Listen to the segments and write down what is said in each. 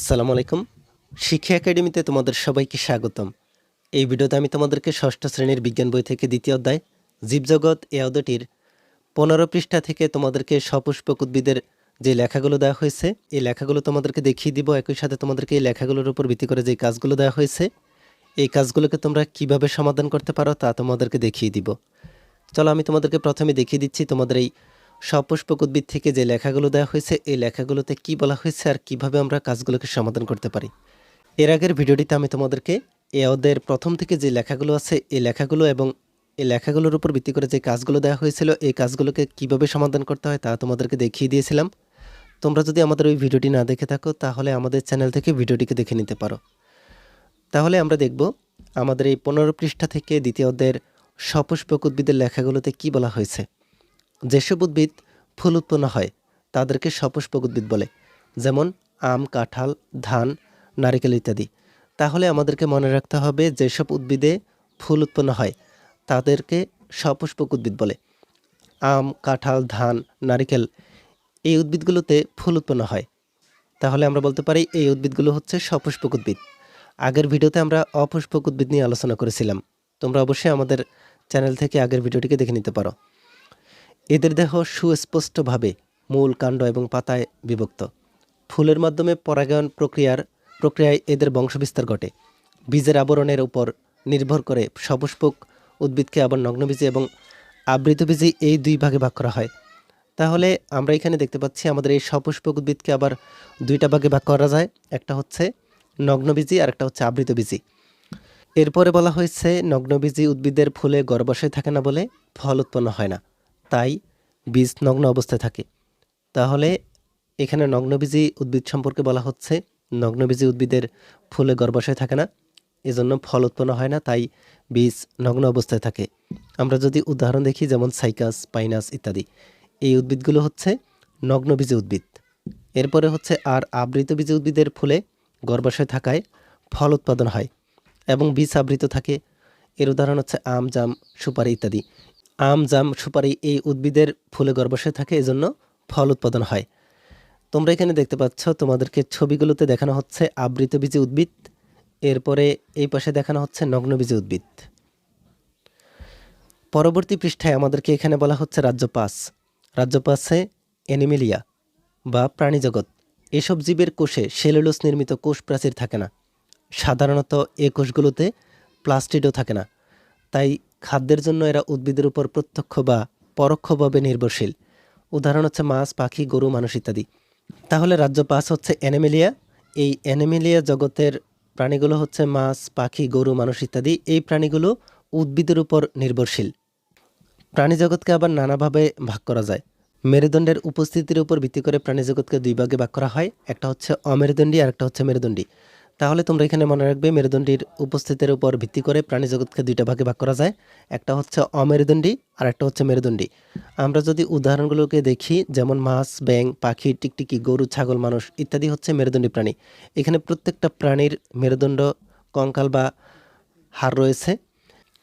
আসসালামু আলাইকুম। শিক্ষা একাডেমিতে তোমাদের সবাইকে স্বাগতম। এই ভিডিওতে আমি তোমাদেরকে ষষ্ঠ শ্রেণীর বিজ্ঞান বই থেকে দ্বিতীয় অধ্যায় জীবজগৎ এ অধ্যায়টির ১৫ পৃষ্ঠা থেকে তোমাদেরকে সপুষ্পক উদ্ভিদের যে লেখাগুলো দেওয়া হয়েছে, এই লেখাগুলো তোমাদেরকে দেখিয়ে দিব। একই সাথে তোমাদেরকে এই লেখাগুলোর উপর ভিত্তি করে যে কাজগুলো দেওয়া হয়েছে, এই কাজগুলোকে তোমরা কিভাবে সমাধান করতে পারো তা তোমাদেরকে দেখিয়ে দিব। চলো আমি তোমাদেরকে প্রথমে দেখিয়ে দিচ্ছি তোমাদের এই সপুষ্পক উদ্ভিদ থেকে যে লেখাগুলো দেওয়া হয়েছে, এই লেখাগুলোতে কি বলা হয়েছে আর কিভাবে আমরা কাজগুলোকে সমাধান করতে পারি। এর আগের ভিডিওটিতে আমি তোমাদেরকে এ অধ্যায়ের প্রথম থেকে যে লেখাগুলো আছে, এই লেখাগুলো এবং এই লেখাগুলোর উপর ভিত্তি করে যে কাজগুলো দেওয়া হয়েছিল, এই কাজগুলোকে কিভাবে সমাধান করতে হয় তা তোমাদেরকে দেখিয়ে দিয়েছিলাম। তোমরা যদি আমাদের ওই ভিডিওটি না দেখে থাকো তাহলে আমাদের চ্যানেল থেকে ভিডিওটিকে দেখে নিতে পারো। তাহলে আমরা দেখব আমাদের এই ১৫ পৃষ্ঠা থেকে দ্বিতীয় অধ্যায়ের সপুষ্পক উদ্ভিদের লেখাগুলোতে কি বলা হয়েছে। যেসব উদ্ভিদ ফুল উৎপন্ন হয় তাদেরকে সপুষ্পক উদ্ভিদ বলে, যেমন আম, কাঁঠাল, ধান, নারিকেল ইত্যাদি। তাহলে আমাদেরকে মনে রাখতে হবে যেসব উদ্ভিদে ফুল উৎপন্ন হয় তাদেরকে সপুষ্পক উদ্ভিদ বলে। আম, কাঁঠাল, ধান, নারিকেল এই উদ্ভিদগুলোতে ফুল উৎপন্ন হয়, তাহলে আমরা বলতে পারি এই উদ্ভিদগুলো হচ্ছে সপুষ্পক উদ্ভিদ। আগের ভিডিওতে আমরা অপুষ্পক উদ্ভিদ নিয়ে আলোচনা করেছিলাম। তোমরা অবশ্যই আমাদের চ্যানেল থেকে আগের ভিডিওটিকে দেখে নিতে পারো। এদের দেহ সুস্পষ্টভাবে মূল, কাণ্ড এবং পাতায় বিভক্ত। ফুলের মাধ্যমে পরাগায়ন প্রক্রিয়ায় এদের বংশবিস্তার ঘটে। বীজের আবরণের উপর নির্ভর করে সপুষ্পক উদ্ভিদকে আবার নগ্নবীজি এবং আবৃতবীজি এই দুই ভাগে ভাগ করা হয়। তাহলে আমরা এখানে দেখতে পাচ্ছি আমাদের এই সপুষ্পক উদ্ভিদকে আবার দুইটা ভাগে ভাগ করা যায়। একটা হচ্ছে নগ্নবীজি আর একটা হচ্ছে আবৃতবীজি। এরপরে বলা হয়েছে নগ্নবীজি উদ্ভিদের ফুলে গর্ভাশয় থাকে না বলে ফল উৎপন্ন হয় না, তাই বীজ নগ্ন অবস্থায় থাকে। তাহলে এখানে নগ্নবীজি উদ্ভিদ সম্পর্কে বলা হচ্ছে নগ্নবীজি উদ্ভিদের ফুলে গর্ভাশয় থাকে না, এজন্য ফল উৎপন্ন হয় না, তাই বীজ নগ্ন অবস্থায় থাকে। আমরা যদি উদাহরণ দেখি, যেমন সাইকাস, পাইনাস ইত্যাদি, এই উদ্ভিদগুলো হচ্ছে নগ্নবীজি উদ্ভিদ। এরপরে হচ্ছে আর আবৃতবীজি উদ্ভিদের ফুলে গর্ভাশয় থাকায় ফল উৎপাদন হয় এবং বীজ আবৃত থাকে। এর উদাহরণ হচ্ছে আম, জাম, সুপারি ইত্যাদি। আম, জাম, সুপারি এই উদ্ভিদের ফুলে গর্ভাশয় থাকে, এজন্য ফল উৎপাদন হয়। তোমরা এখানে দেখতে পাচ্ছ তোমাদেরকে ছবিগুলোতে দেখানো হচ্ছে আবৃতবীজি উদ্ভিদ, এরপরে এই পাশে দেখানো হচ্ছে নগ্নবীজি উদ্ভিদ। পরবর্তী পৃষ্ঠায় আমাদেরকে এখানে বলা হচ্ছে রাজ্য ৫। রাজ্য ৫-এ অ্যানিমেলিয়া বা প্রাণীজগৎ। এসব জীবের কোষে সেলুলোজ নির্মিত কোষ প্রাচীর থাকে না। সাধারণত এ কোষগুলোতে প্লাস্টিডও থাকে না, তাই খাদ্যের জন্য এরা উদ্ভিদের উপর প্রত্যক্ষ বা পরোক্ষভাবে নির্ভরশীল। উদাহরণ হচ্ছে মাছ, পাখি, গরু, মানুষ ইত্যাদি। তাহলে রাজ্য ৫ হচ্ছে অ্যানিমেলিয়া। এই অ্যানিমেলিয়া জগতের প্রাণীগুলো হচ্ছে মাছ, পাখি, গরু, মানুষ ইত্যাদি। এই প্রাণীগুলো উদ্ভিদের উপর নির্ভরশীল। প্রাণীজগৎকে আবার নানাভাবে ভাগ করা যায়। মেরুদণ্ডের উপস্থিতির উপর ভিত্তি করে প্রাণীজগৎকে দুই ভাগে ভাগ করা হয়, একটা হচ্ছে অমেরুদণ্ডী আর একটা হচ্ছে মেরুদণ্ডী। তাহলে তোমরা এখানে মনে রাখবে মেরুদণ্ডীর উপস্থিতির উপর ভিত্তি করে প্রাণীজগৎকে দুইটা ভাগে ভাগ করা যায়, একটা হচ্ছে অমেরুদণ্ডী আর একটা হচ্ছে মেরুদণ্ডী। আমরা যদি উদাহরণগুলোকে দেখি, যেমন মাছ, ব্যাঙ, পাখি, টিকটিকি, গরু, ছাগল, মানুষ ইত্যাদি হচ্ছে মেরুদণ্ডী প্রাণী। এখানে প্রত্যেকটা প্রাণীর মেরুদণ্ড, কঙ্কাল বা হাড় রয়েছে।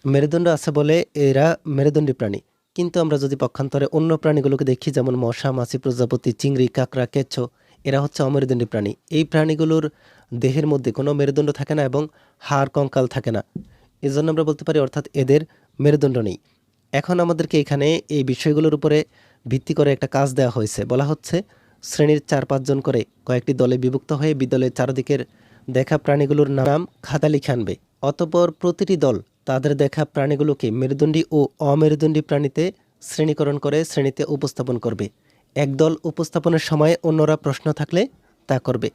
মেরুদণ্ড আছে বলে এরা মেরুদণ্ডী প্রাণী। কিন্তু আমরা যদি পক্ষান্তরে অন্য প্রাণীগুলোকে দেখি, যেমন মশা, মাছি, প্রজাপতি, চিংড়ি, কাঁকড়া, কেঁচো, এরা হচ্ছে অমেরুদণ্ডী প্রাণী। এই প্রাণীগুলোর দেহের মধ্যে কোনো মেরুদণ্ড থাকে না এবং হাড়, কঙ্কাল থাকে না, এজন্য আমরা বলতে পারি অর্থাৎ এদের মেরুদণ্ড নেই। এখন আমাদেরকে এখানে এই বিষয়গুলোর উপরে ভিত্তি করে একটা কাজ দেওয়া হয়েছে। বলা হচ্ছে শ্রেণীর ৪-৫ জন করে কয়েকটি দলে বিভক্ত হয়ে বিদ্যালয়ের চারদিকের দেখা প্রাণীগুলোর নাম খাতা লিখে আনবে। অতঃপর প্রতিটি দল তাদের দেখা প্রাণীগুলোকে মেরুদণ্ডী ও অমেরুদণ্ডী প্রাণীতে শ্রেণীকরণ করে শ্রেণীতে উপস্থাপন করবে। একদল উপস্থাপনের সময় অন্যরা প্রশ্ন থাকলে তা করবে।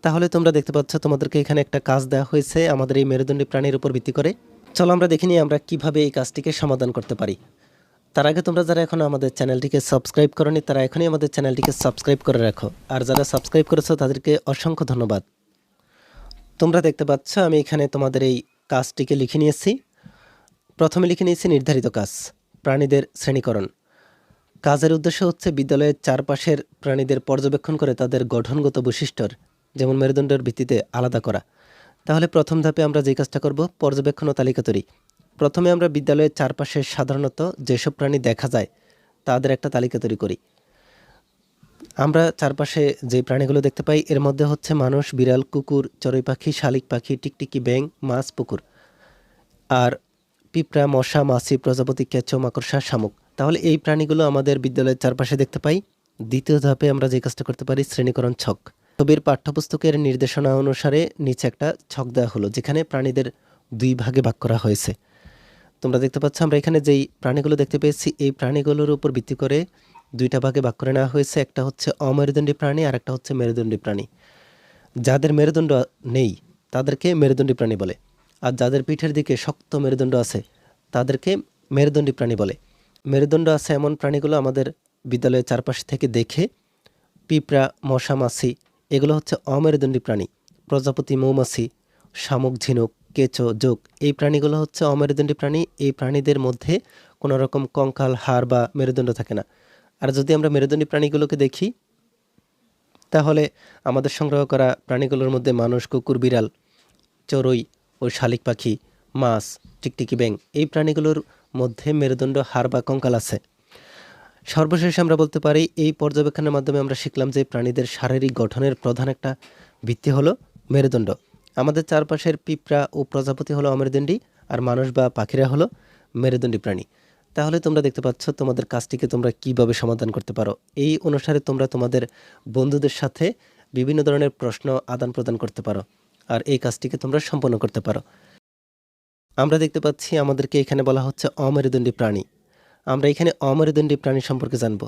তাহলে তোমরা দেখতে পাচ্ছ তোমাদেরকে এখানে একটা কাজ দেওয়া হয়েছে আমাদের এই মেরুদণ্ডী প্রাণীর উপর ভিত্তি করে। চলো আমরা দেখে নিই আমরা কিভাবে এই কাজটিকে সমাধান করতে পারি। তার আগে তোমরা যারা এখনও আমাদের চ্যানেলটিকে সাবস্ক্রাইব করোনি তারা এখনই আমাদের চ্যানেলটিকে সাবস্ক্রাইব করে রাখো, আর যারা সাবস্ক্রাইব করেছো তাদেরকে অসংখ্য ধন্যবাদ। তোমরা দেখতে পাচ্ছ আমি এখানে তোমাদের এই কাজটিকে লিখে নিয়েছি। প্রথমে লিখে নিয়েছি নির্ধারিত কাজ, প্রাণীদের শ্রেণীকরণ। কাজের উদ্দেশ্য হচ্ছে বিদ্যালয়ের চারপাশের প্রাণীদের পর্যবেক্ষণ করে তাদের গঠনগত বৈশিষ্ট্যর, যেমন মেরুদণ্ডের ভিত্তিতে আলাদা করা। তাহলে প্রথম ধাপে আমরা যে কাজটা করব, পর্যবেক্ষণ ও তালিকা তৈরি। প্রথমে আমরা বিদ্যালয়ের চারপাশে সাধারণত যেসব প্রাণী দেখা যায় তাদের একটা তালিকা তৈরি করি। আমরা চারপাশে যে প্রাণীগুলো দেখতে পাই এর মধ্যে হচ্ছে মানুষ, বিড়াল, কুকুর, চড়ুই পাখি, শালিক পাখি, টিকটিকি, ব্যাঙ, মাছ, পুকুর, আর পিঁপড়া, মশা, মাছি, প্রজাপতি, কেঁচো, মাকড়সা, শামুক। তাহলে এই প্রাণীগুলো আমাদের বিদ্যালয়ের চারপাশে দেখতে পাই। দ্বিতীয় ধাপে আমরা যে কাজটা করতে পারি, শ্রেণীকরণ ছক। ছবির পাঠ্যপুস্তকের নির্দেশনা অনুসারে নিচে একটা ছক দেওয়া হলো, যেখানে প্রাণীদের দুই ভাগে ভাগ করা হয়েছে। তোমরা দেখতে পাচ্ছ আমরা এখানে যেই প্রাণীগুলো দেখতে পেয়েছি, এই প্রাণীগুলোর উপর ভিত্তি করে দুইটা ভাগে ভাগ করে নেওয়া হয়েছে। একটা হচ্ছে অমেরুদণ্ডী প্রাণী আর একটা হচ্ছে মেরুদণ্ডী প্রাণী। যাদের মেরুদণ্ড নেই তাদেরকে মেরুদণ্ডী প্রাণী বলে, আর যাদের পিঠের দিকে শক্ত মেরুদণ্ড আছে তাদেরকে মেরুদণ্ডী প্রাণী বলে। মেরুদণ্ড আছে এমন প্রাণীগুলো আমাদের বিদ্যালয়ের চারপাশ থেকে দেখে পিঁপড়া, মশা, মাছি এগুলো হচ্ছে অমেরুদণ্ডী প্রাণী। প্রজাপতি, মৌমাছি, শামুক, ঝিনুক, কেঁচো, জোক এই প্রাণীগুলো হচ্ছে অমেরুদণ্ডী প্রাণী। এই প্রাণীদের মধ্যে কোনো রকম কঙ্কাল, হাড় বা মেরুদণ্ড থাকে না। আর যদি আমরা মেরুদণ্ডী প্রাণীগুলোকে দেখি তাহলে আমাদের সংগ্রহ করা প্রাণীগুলোর মধ্যে মানুষ, কুকুর, বিড়াল, চড়ুই ও শালিক পাখি, মাছ, টিকটিকি, ব্যাঙ এই প্রাণীগুলোর মধ্যে মেরুদণ্ড, হাড় বা কঙ্কাল আছে। সর্বশেষে আমরা বলতে পারি এই পর্যবেক্ষণের মাধ্যমে আমরা শিখলাম যে প্রাণীদের শারীরিক গঠনের প্রধান একটা ভিত্তি হলো মেরুদণ্ড। আমাদের চারপাশের পিঁপড়া ও প্রজাপতি হলো অমেরুদণ্ডী, আর মানুষ বা পাখিরা হলো মেরুদণ্ডী প্রাণী। তাহলে তোমরা দেখতে পাচ্ছ তোমাদের কাজটিকে তোমরা কিভাবে সমাধান করতে পারো। এই অনুসারে তোমরা তোমাদের বন্ধুদের সাথে বিভিন্ন ধরনের প্রশ্ন আদান প্রদান করতে পারো, আর এই কাজটিকে তোমরা সম্পন্ন করতে পারো। আমরা দেখতে পাচ্ছি আমাদেরকে এখানে বলা হচ্ছে অমেরুদণ্ডী প্রাণী। আমরা এখানে অমেরুদণ্ডী প্রাণী সম্পর্কে জানব।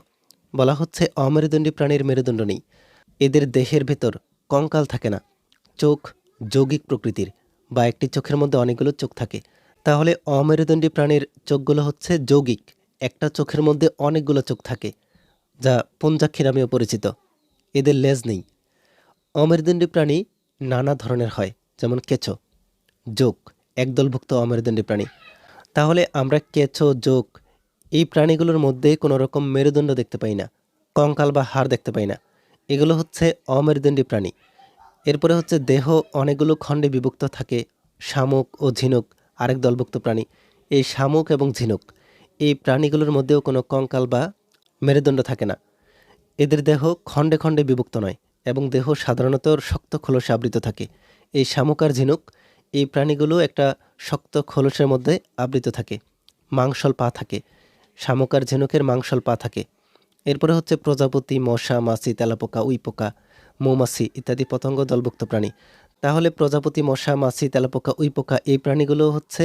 বলা হচ্ছে অমেরুদণ্ডী প্রাণীর মেরুদণ্ড নেই। এদের দেহের ভেতর কঙ্কাল থাকে না। চোখ যৌগিক প্রকৃতির, বা একটি চোখের মধ্যে অনেকগুলো চোখ থাকে। তাহলে অমেরুদণ্ডী প্রাণীর চোখগুলো হচ্ছে যৌগিক। একটা চোখের মধ্যে অনেকগুলো চোখ থাকে, যা পঞ্চাক্ষী নামেও পরিচিত। এদের লেজ নেই। অমেরুদণ্ডী প্রাণী নানা ধরনের হয়, যেমন কেঁচো, জোক একদলভুক্ত অমেরুদণ্ডী প্রাণী। তাহলে আমরা কেঁচো, জোক এই প্রাণীগুলোর মধ্যে কোনো রকম মেরুদণ্ড দেখতে পাই না, কঙ্কাল বা হাড় দেখতে পাই না। এগুলো হচ্ছে অমেরুদণ্ডী প্রাণী। এরপরে হচ্ছে দেহ অনেকগুলো খণ্ডে বিভক্ত থাকে। শামুক ও ঝিনুক আরেক দলভুক্ত প্রাণী। এই শামুক এবং ঝিনুক এই প্রাণীগুলোর মধ্যেও কোনো কঙ্কাল বা মেরুদণ্ড থাকে না। এদের দেহ খণ্ডে খণ্ডে বিভক্ত নয় এবং দেহ সাধারণত শক্ত খোলসে আবৃত থাকে। এই শামুক আর ঝিনুক এই প্রাণীগুলো একটা শক্ত খোলসের মধ্যে আবৃত থাকে। মাংসল পা থাকে। শামুক আর ঝিনুকের মাংসল পা থাকে। এরপরে হচ্ছে প্রজাপতি, মশা, মাছি, তেলাপোকা, উইপোকা, মৌমাছি ইত্যাদি পতঙ্গ দলভুক্ত প্রাণী। তাহলে প্রজাপতি, মশা, মাছি, তেলাপোকা, উইপোকা এই প্রাণীগুলো হচ্ছে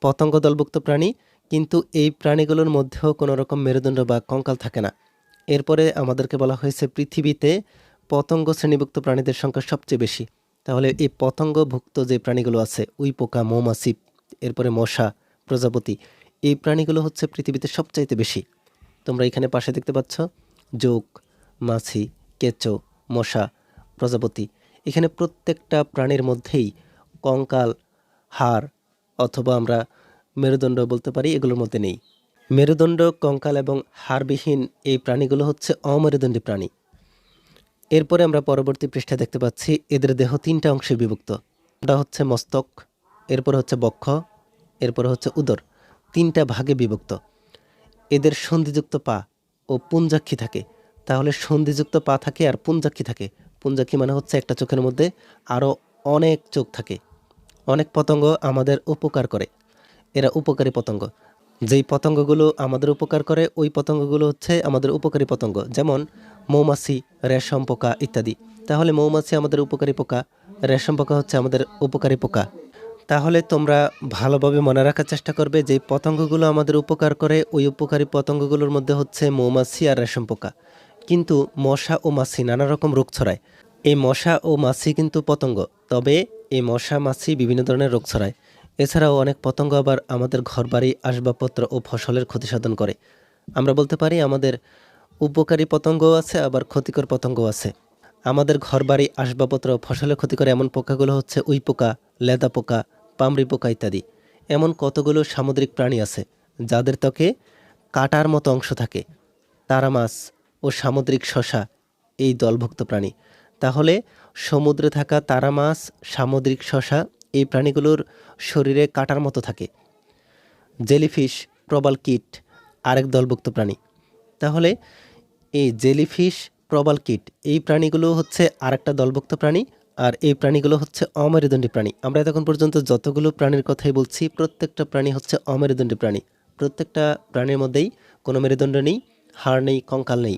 পতঙ্গ দলভুক্ত প্রাণী, কিন্তু এই প্রাণীগুলোর মধ্যেও কোনো রকম মেরুদণ্ড বা কঙ্কাল থাকে না। এরপরে আমাদেরকে বলা হয়েছে পৃথিবীতে পতঙ্গ শ্রেণীভুক্ত প্রাণীদের সংখ্যা সবচেয়ে বেশি। তাহলে এই পতঙ্গভুক্ত যে প্রাণীগুলো আছে, উইপোকা, মৌমাছি, এরপরে মশা, প্রজাপতি এই প্রাণীগুলো হচ্ছে পৃথিবীতে সবচাইতে বেশি। তোমরা এখানে পাশে দেখতে পাচ্ছ জোক, মাছি, কেঁচো, মশা, প্রজাপতি। এখানে প্রত্যেকটা প্রাণীর মধ্যেই কঙ্কাল, হাড় অথবা আমরা মেরুদণ্ড বলতে পারি এগুলোর মধ্যে নেই। মেরুদণ্ড, কঙ্কাল এবং হাড়বিহীন এই প্রাণীগুলো হচ্ছে অমেরুদণ্ডী প্রাণী। এরপরে আমরা পরবর্তী পৃষ্ঠায় দেখতে পাচ্ছি এদের দেহ তিনটা অংশে বিভক্ত। ওটা হচ্ছে মস্তক, এরপরে হচ্ছে বক্ষ, এরপরে হচ্ছে উদর। তিনটা ভাগে বিভক্ত। এদের সন্ধিযুক্ত পা ও পুঞ্জাক্ষী থাকে। তাহলে সন্ধিযুক্ত পা থাকে আর পুঞ্জাক্ষী থাকে। পুঞ্জাক্ষী মানে হচ্ছে একটা চোখের মধ্যে আরও অনেক চোখ থাকে। অনেক পতঙ্গ আমাদের উপকার করে, এরা উপকারী পতঙ্গ। যেই পতঙ্গগুলো আমাদের উপকার করে ওই পতঙ্গগুলো হচ্ছে আমাদের উপকারী পতঙ্গ, যেমন মৌমাছি, রেশম পোকা ইত্যাদি। তাহলে মৌমাছি আমাদের উপকারী পোকা, রেশম পোকা হচ্ছে আমাদের উপকারী পোকা। তাহলে তোমরা ভালোভাবে মনে রাখার চেষ্টা করবে যে পতঙ্গগুলো আমাদের উপকার করে ওই উপকারী পতঙ্গগুলোর মধ্যে হচ্ছে মৌমাছি আর রেশম পোকা। কিন্তু মশা ও মাছি নানা রকম রোগ ছড়ায়। এই মশা ও মাছি কিন্তু পতঙ্গ, তবে এই মশা মাছি বিভিন্ন ধরনের রোগ ছড়ায়। এছাড়াও অনেক পতঙ্গ আবার আমাদের ঘরবাড়ি, আসবাবপত্র ও ফসলের ক্ষতি সাধন করে। আমরা বলতে পারি আমাদের উপকারী পতঙ্গও আছে, আবার ক্ষতিকর পতঙ্গও আছে। আমাদের ঘরবাড়ি, আসবাবপত্র ও ফসলের ক্ষতি করে এমন পোকাগুলো হচ্ছে উইপোকা, লেদা পোকা, পামড়ি পোকা ইত্যাদি। এমন কতগুলো সামুদ্রিক প্রাণী আছে যাদের ত্বকে কাঁটার মতো অংশ থাকে। তারা মাছ ও সামুদ্রিক শসা এই দলভুক্ত প্রাণী। তাহলে সমুদ্রে থাকা তারা মাছ, সামুদ্রিক শসা এই প্রাণীগুলোর শরীরে কাঁটার মতো থাকে। জেলিফিশ, প্রবাল কীট আরেক দলভুক্ত প্রাণী। তাহলে এই জেলিফিশ, প্রবাল কীট, এই প্রাণীগুলো হচ্ছে আরেকটা দলভুক্ত প্রাণী। আর এই প্রাণীগুলো হচ্ছে অমেরুদণ্ডী প্রাণী। আমরা এতক্ষণ পর্যন্ত যতগুলো প্রাণীর কথাই বলছি প্রত্যেকটা প্রাণী হচ্ছে অমেরুদণ্ডী প্রাণী। প্রত্যেকটা প্রাণীর মধ্যেই কোনো মেরুদণ্ড নেই, হাড় নেই, কঙ্কাল নেই।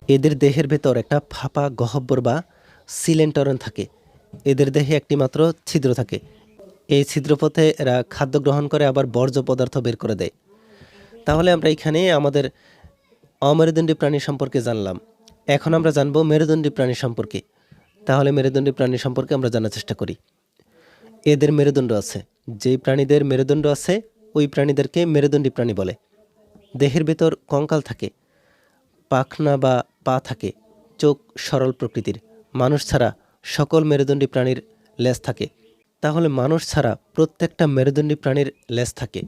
এদের দেহের ভেতর একটা ফাঁপা গহ্বর বা সিলেন্টরন থাকে। এদের দেহে একটি মাত্র ছিদ্র থাকে। এই ছিদ্রপথে এরা খাদ্য গ্রহণ করে আবার বর্জ্য পদার্থ বের করে দেয়। তাহলে আমরা এখানে আমাদের অমেরুদণ্ডী প্রাণী সম্পর্কে জানলাম। এখন আমরা জানবো মেরুদণ্ডী প্রাণী সম্পর্কে। তাহলে মেরুদণ্ডী প্রাণী সম্পর্কে আমরা জানার চেষ্টা করি। এদের মেরুদণ্ড আছে। যেই প্রাণীদের মেরুদণ্ড আছে ওই প্রাণীদেরকে মেরুদণ্ডী প্রাণী বলে। দেহের ভেতর কঙ্কাল থাকে, পাখনা বা পা থাকে, চোখ সরল প্রকৃতির। মানুষ ছাড়া সকল মেরুদণ্ডী প্রাণীর লেজ থাকে। তাহলে মানুষ ছাড়া প্রত্যেকটা মেরুদণ্ডী প্রাণীর লেজ থাকে।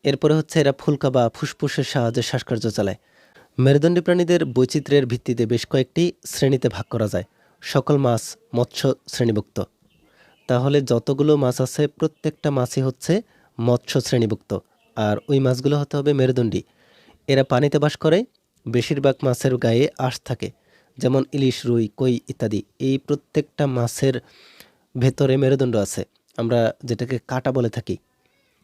এরপরে হচ্ছে এরা ফুলকা বা ফুসফুসের সাহায্যে শ্বাসকার্য চালায়। মেরুদণ্ডী প্রাণীদের বৈচিত্র্যের ভিত্তিতে বেশ কয়েকটি শ্রেণীতে ভাগ করা যায়। সকল মাছ মৎস্য শ্রেণীভুক্ত। তাহলে যতগুলো মাছ আছে প্রত্যেকটা মাছই হচ্ছে মৎস্য শ্রেণীভুক্ত। আর ওই মাছগুলো হতে হবে মেরুদণ্ডী। এরা পানিতে বাস করে। বেশিরভাগ মাছের গায়ে আঁশ থাকে, যেমন ইলিশ, রুই, কই ইত্যাদি। এই প্রত্যেকটা মাছের ভেতরে মেরুদণ্ড আছে, আমরা যেটাকে কাঁটা বলে থাকি।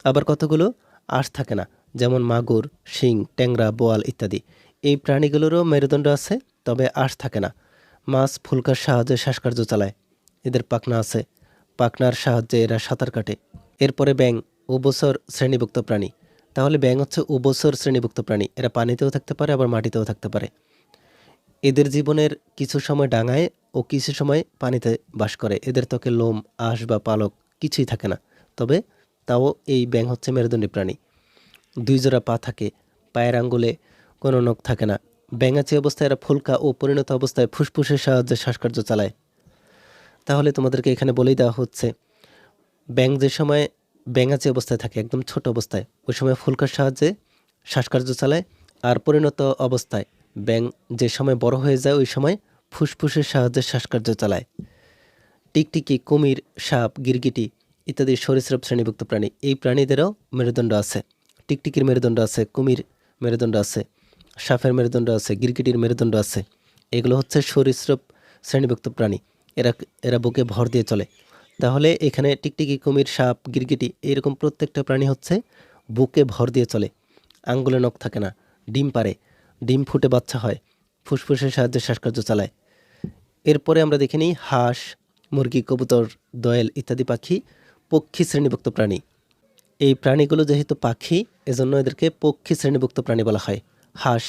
আবার কতগুলো আঁশ থাকে না, যেমন মাগুর, শিং, ট্যাংরা, বোয়াল ইত্যাদি। এই প্রাণীগুলোরও মেরুদণ্ড আছে, তবে আঁশ থাকে না। মাছ ফুলকার সাহায্যে শ্বাসকার্য চালায়। এদের পাখনা আছে, পাখনার সাহায্যে এরা সাঁতার কাটে। এরপরে ব্যাঙ উভচর শ্রেণীভুক্ত প্রাণী। তাহলে ব্যাঙ হচ্ছে উভচর শ্রেণীভুক্ত প্রাণী। এরা পানিতেও থাকতে পারে, আবার মাটিতেও থাকতে পারে। এদের জীবনের কিছু সময় ডাঙায় ও কিছু সময় পানিতে বাস করে। এদের ত্বকে লোম, আঁশ বা পালক কিছুই থাকে না, তবে তাও এই ব্যাঙ হচ্ছে মেরুদণ্ডী প্রাণী। দুই জোড়া পা থাকে, পায়ের আঙ্গুলে কোনো নখ থাকে না। ব্যাঙাচি অবস্থায় এরা ফুলকা ও পরিণত অবস্থায় ফুসফুসের সাহায্যে শ্বাসকার্য চালায়। তাহলে তোমাদেরকে এখানে বলেই দেওয়া হচ্ছে, ব্যাঙ যে সময় ব্যাঙাচি অবস্থায় থাকে, একদম ছোট অবস্থায়, ওই সময় ফুলকার সাহায্যে শ্বাসকার্য চালায়। আর পরিণত অবস্থায় ব্যাঙ যে সময় বড় হয়ে যায় ওই সময় ফুসফুসের সাহায্যে শ্বাসকার্য চালায়। টিকটিকি, কুমির, সাপ, গিরগিটি ইত্যাদি সরীসৃপ শ্রেণীভুক্ত প্রাণী। এই প্রাণীদেরও মেরুদণ্ড আছে। টিকটিকির মেরুদণ্ড আছে, কুমির মেরুদণ্ড আছে, সাপের মেরুদণ্ড আছে, গিরগিটির মেরুদণ্ড আছে। এগুলো হচ্ছে সরীসৃপ শ্রেণীভুক্ত প্রাণী। এরা এরা বুকে ভর দিয়ে চলে। তাহলে এখানে টিকটিকি, কুমির, সাপ, গিরগিটি এরকম প্রত্যেকটা প্রাণী হচ্ছে বুকে ভর দিয়ে চলে। আঙ্গুলে নখ থাকে না, ডিম পারে, ডিম ফুটে বাচ্চা হয়, ফুসফুসের সাহায্যে শ্বাসকার্য চালায়। এরপরে আমরা দেখে নিই হাঁস, মুরগি, কবুতর, দোয়েল ইত্যাদি পাখি পক্ষী শ্রেণীভুক্ত প্রাণী। এই প্রাণীগুলো যেহেতু পাখি, এজন্য এদেরকে পক্ষী শ্রেণীভুক্ত প্রাণী বলা হয়। হাঁস,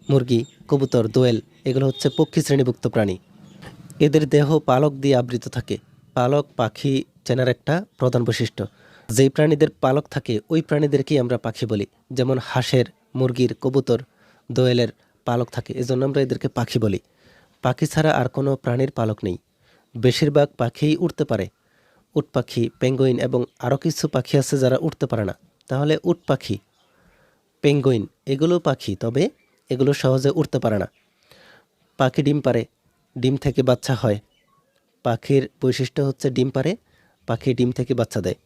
মুরগি, কবুতর, দোয়েল এগুলো হচ্ছে পক্ষী শ্রেণীভুক্ত প্রাণী। এদের দেহ পালক দিয়ে আবৃত থাকে। পালক পাখি চেনার একটা প্রধান বৈশিষ্ট্য। যেই প্রাণীদের পালক থাকে ওই প্রাণীদেরকেই আমরা পাখি বলি। যেমন হাঁসের, মুরগির, কবুতর, দোয়েলের পালক থাকে, এজন্য আমরা এদেরকে পাখি বলি। পাখি ছাড়া আর কোনো প্রাণীর পালক নেই। বেশিরভাগ পাখিই উড়তে পারে। উট পাখি, পেঙ্গুইন এবং আরও কিছু পাখি আছে যারা উঠতে পারে না। তাহলে উট পাখি, পেঙ্গুইন এগুলো পাখি, তবে এগুলো সহজে উঠতে পারে না। পাখি ডিম পারে, ডিম থেকে বাচ্চা হয়। পাখির বৈশিষ্ট্য হচ্ছে ডিম পারে, পাখি ডিম থেকে বাচ্চা দেয়।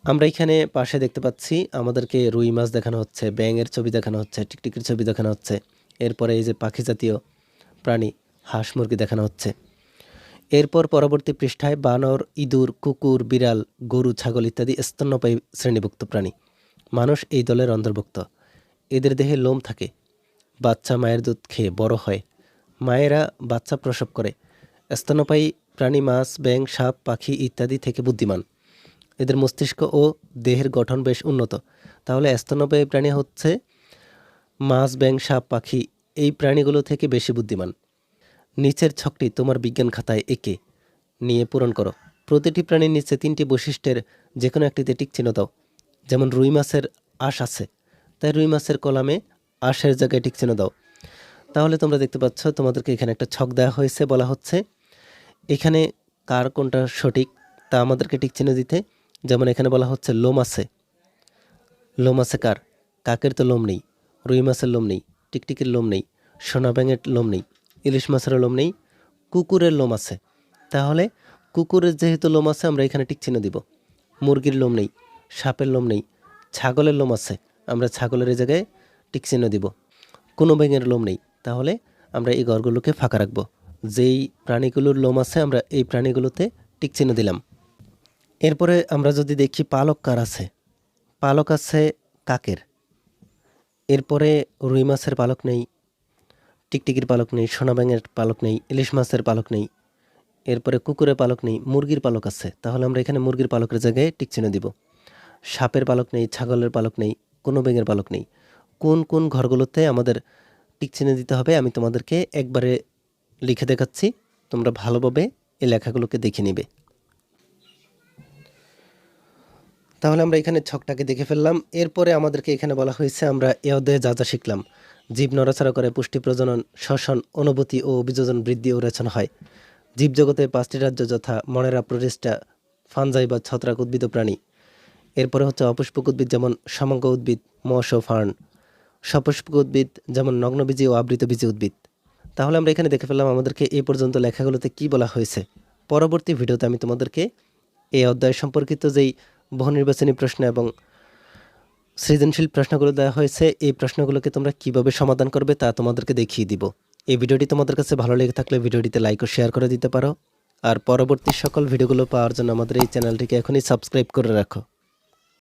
আমরা এখানে পাশে দেখতে পাচ্ছি আমাদেরকে রুই মাছ দেখানো হচ্ছে, ব্যাঙের ছবি দেখানো হচ্ছে, টিকটিকির ছবি দেখানো হচ্ছে। এরপরে এই যে পাখি জাতীয় প্রাণী হাঁস, মুরগি দেখানো হচ্ছে। এরপর পরবর্তী পৃষ্ঠায় বানর, ইঁদুর, কুকুর, বিড়াল, গরু, ছাগল ইত্যাদি স্তন্যপায়ী শ্রেণীভুক্ত প্রাণী। মানুষ এই দলের অন্তর্ভুক্ত। এদের দেহে লোম থাকে। বাচ্চা মায়ের দুধ খেয়ে বড় হয়। মায়েরা বাচ্চা প্রসব করে। স্তন্যপায়ী প্রাণী মাছ, ব্যাঙ, সাপ, পাখি ইত্যাদি থেকে বুদ্ধিমান। এদের মস্তিষ্ক ও দেহের গঠন বেশ উন্নত। তাহলে স্তন্যপায়ী প্রাণী হচ্ছে মাছ, ব্যাঙ, সাপ, পাখি এই প্রাণীগুলো থেকে বেশি বুদ্ধিমান। নিচের ছকটি তোমার বিজ্ঞান খাতায় এঁকে নিয়ে পূরণ করো। প্রতিটি প্রাণীর নিচে তিনটি বৈশিষ্ট্যের যে কোনো একটিতে টিক চিহ্ন দাও। যেমন রুই মাছের আঁশ আছে, তাই রুই মাছের কলামে আঁশের জায়গায় টিক চিহ্ন দাও। তাহলে তোমরা দেখতে পাচ্ছ তোমাদেরকে এখানে একটা ছক দেওয়া হয়েছে, বলা হচ্ছে এখানে কার কোনটা সঠিক তা আমাদেরকে টিক চিহ্ন দিতে। যেমন এখানে বলা হচ্ছে লোম আছে, লোম আছে কার? কাকের তো লোম নেই, রুই মাছের লোম নেই, টিকটিকির লোম নেই, সোনা ব্যাঙের লোম নেই, ইলিশ মাছের লোম নেই, কুকুরের লোম আছে। তাহলে কুকুরের যেহেতু লোম আছে আমরা এখানে টিক চিহ্ন দিব। মুরগির লোম নেই, সাপের লোম নেই, ছাগলের লোম আছে, আমরা ছাগলের এই জায়গায় টিক চিহ্ন দিব। কোনো ব্যাঙের লোম নেই, তাহলে আমরা এই ঘরগুলোকে ফাঁকা রাখবো। যেই প্রাণীগুলোর লোম আছে আমরা এই প্রাণীগুলোতে টিক চিহ্ন দিলাম। এরপরে আমরা যদি দেখি পালক কার আছে, পালক আছে কাকের। এরপরে রুই মাছের পালক নেই, টিকটিকির পালক নেই, সোনা ব্যাঙের পালক নেই, ইলিশ মাছের পালক নেই। এরপরে কুকুরের পালক নেই, মুরগির পালক আছে, তাহলে আমরা এখানে মুরগির পালকের জায়গায় টিক চিহ্ন দিব। সাপের পালক নেই, ছাগলের পালক নেই, কোনো ব্যাঙের পালক নেই। কোন কোন ঘরগুলোতে আমাদের টিক চিহ্ন দিতে হবে আমি তোমাদেরকে একবারে লিখে দেখাচ্ছি, তোমরা ভালোভাবে এই লেখাগুলোকে দেখে নিবে। তাহলে আমরা এখানে ছকটাকে দেখে ফেললাম। এরপরে আমাদেরকে এখানে বলা হয়েছে আমরা এ অধ্যায়ে যা যা শিখলাম। জীব নড়াচড়া করে, পুষ্টি, প্রজনন, শ্বসন, অনুভূতি ও অভিযোজন, বৃদ্ধি ও রেচন হয়। জীবজগতে 5টি রাজ্য যথা মনেরা, প্রোটিস্টা, ফানজাই বা ছত্রাক, উদ্ভিদ ও প্রাণী। এরপরে হচ্ছে অপুষ্পক উদ্ভিদ যেমন সমগ্র উদ্ভিদ, মশ ও ফার্ন। সপুষ্পক উদ্ভিদ যেমন নগ্নবীজী ও আবৃতবীজী উদ্ভিদ। তাহলে আমরা এখানে দেখে ফেললাম আমাদেরকে এই পর্যন্ত লেখাগুলোতে কি বলা হয়েছে। পরবর্তী ভিডিওতে আমি তোমাদেরকে এই অধ্যায় সম্পর্কিত যেই বহু নির্বাচনী প্রশ্ন এবং সৃজনশীল প্রশ্নগুলো দেওয়া হয়েছে, এই প্রশ্নগুলোকে তোমরা কিভাবে সমাধান করবে তা তোমাদেরকে দেখিয়ে দিব। এই ভিডিওটি তোমাদের কাছে ভালো লেগে থাকলে ভিডিওটিতে লাইক ও শেয়ার করে দিতে পারো। আর পরবর্তী সকল ভিডিওগুলো পাওয়ার জন্য আমাদের এই চ্যানেলটিকে এখনই সাবস্ক্রাইব করে রাখো।